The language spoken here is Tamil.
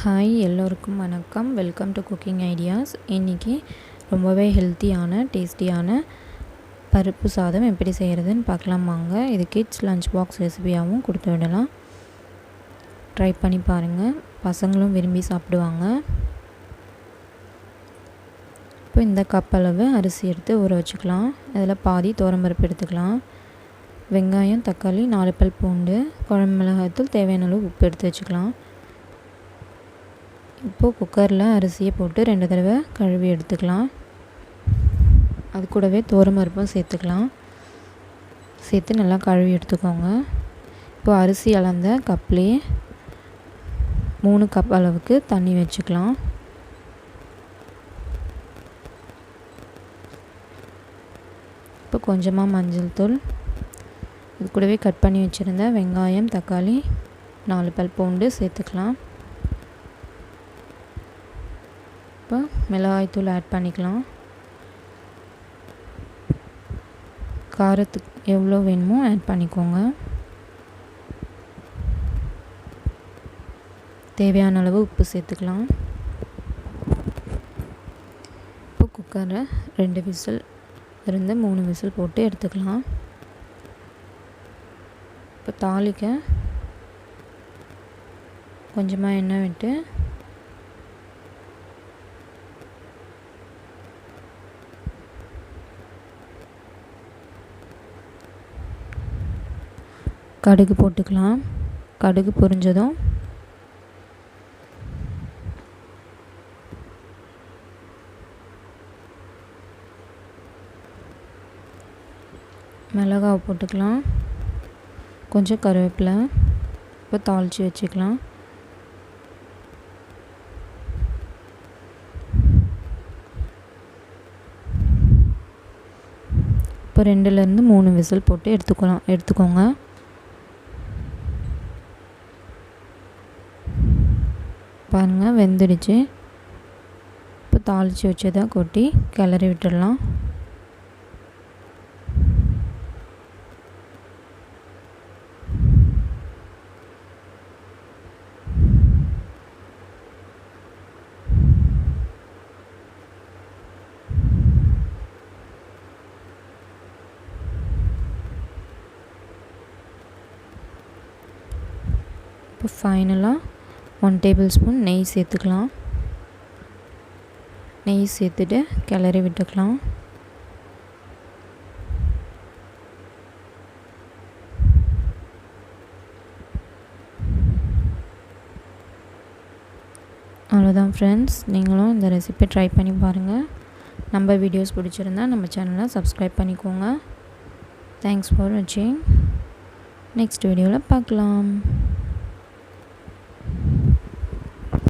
ஹாய் எல்லோருக்கும் வணக்கம். Welcome to cooking ideas. இன்றைக்கி ரொம்பவே ஹெல்த்தியான டேஸ்டியான பருப்பு சாதம் எப்படி செய்கிறதுன்னு பார்க்கலாம் வாங்க. இது கிட்ஸ் லஞ்ச் பாக்ஸ் ரெசிபியாகவும் கொடுத்து விடலாம். ட்ரை பண்ணி பாருங்கள், பசங்களும் விரும்பி சாப்பிடுவாங்க. இப்போ இந்த கப் அளவு அரிசி எடுத்து ஊற வச்சுக்கலாம். அதில் பாதி துவரம்பருப்பு எடுத்துக்கலாம். வெங்காயம், தக்காளி, 4 பல் பூண்டு, குழம்பு மிளகாய்த்தூள், தேவையான அளவு உப்பு எடுத்து வச்சுக்கலாம். இப்போது குக்கரில் அரிசியை போட்டு 2 தடவை கழுவி எடுத்துக்கலாம். அது கூடவே துவரம்பருப்பும் சேர்த்துக்கலாம். சேர்த்து நல்லா கழுவி எடுத்துக்கோங்க. இப்போது அரிசி அளந்த கப்லேயே 3 கப் அளவுக்கு தண்ணி வச்சுக்கலாம். இப்போ கொஞ்சமாக மஞ்சள் தூள், இது கூடவே கட் பண்ணி வச்சுருந்த வெங்காயம், தக்காளி, 4 பல் பூண்டு சேர்த்துக்கலாம். இப்போ மிளகாய்த்தூள் ஆட் பண்ணிக்கலாம். காரத்துக்கு எவ்வளோ வேணுமோ ஆட் பண்ணிக்கோங்க. தேவையான அளவு உப்பு சேர்த்துக்கலாம். இப்போ குக்கரை 2 விசில் இருந்து 3 விசில் போட்டு எடுத்துக்கலாம். இப்போ தாளிக்க கொஞ்சமாக எண்ணெய் விட்டு கடுகு போட்டுக்கலாம். கடுகு பொரிஞ்சதும் மிளகாய் போட்டுக்கலாம். கொஞ்சம் கருவேப்பிலை. இப்போ தாளித்து வச்சுக்கலாம். இப்போ 2லேருந்து 3 விசில் போட்டு எடுத்துக்கோங்க. பாருங்கள், வெந்துடுச்சு. இப்போ தாளித்து வச்சதை கொட்டி கிளறி விட்டுடலாம். இப்போ ஃபைனலாக 1 டேபிள் ஸ்பூன் நெய் சேர்த்துக்கலாம். நெய் சேர்த்துட்டு கிளறி விட்டுக்கலாம். அவ்வளோதான் ஃப்ரெண்ட்ஸ், நீங்களும் இந்த ரெசிபி ட்ரை பண்ணி பாருங்கள். நம்ம வீடியோஸ் பிடிச்சிருந்தா நம்ம சேனலை சப்ஸ்கிரைப் பண்ணிக்கோங்க. தேங்க்ஸ் ஃபார் வாட்சிங். நெக்ஸ்ட் வீடியோவில் பார்க்கலாம்.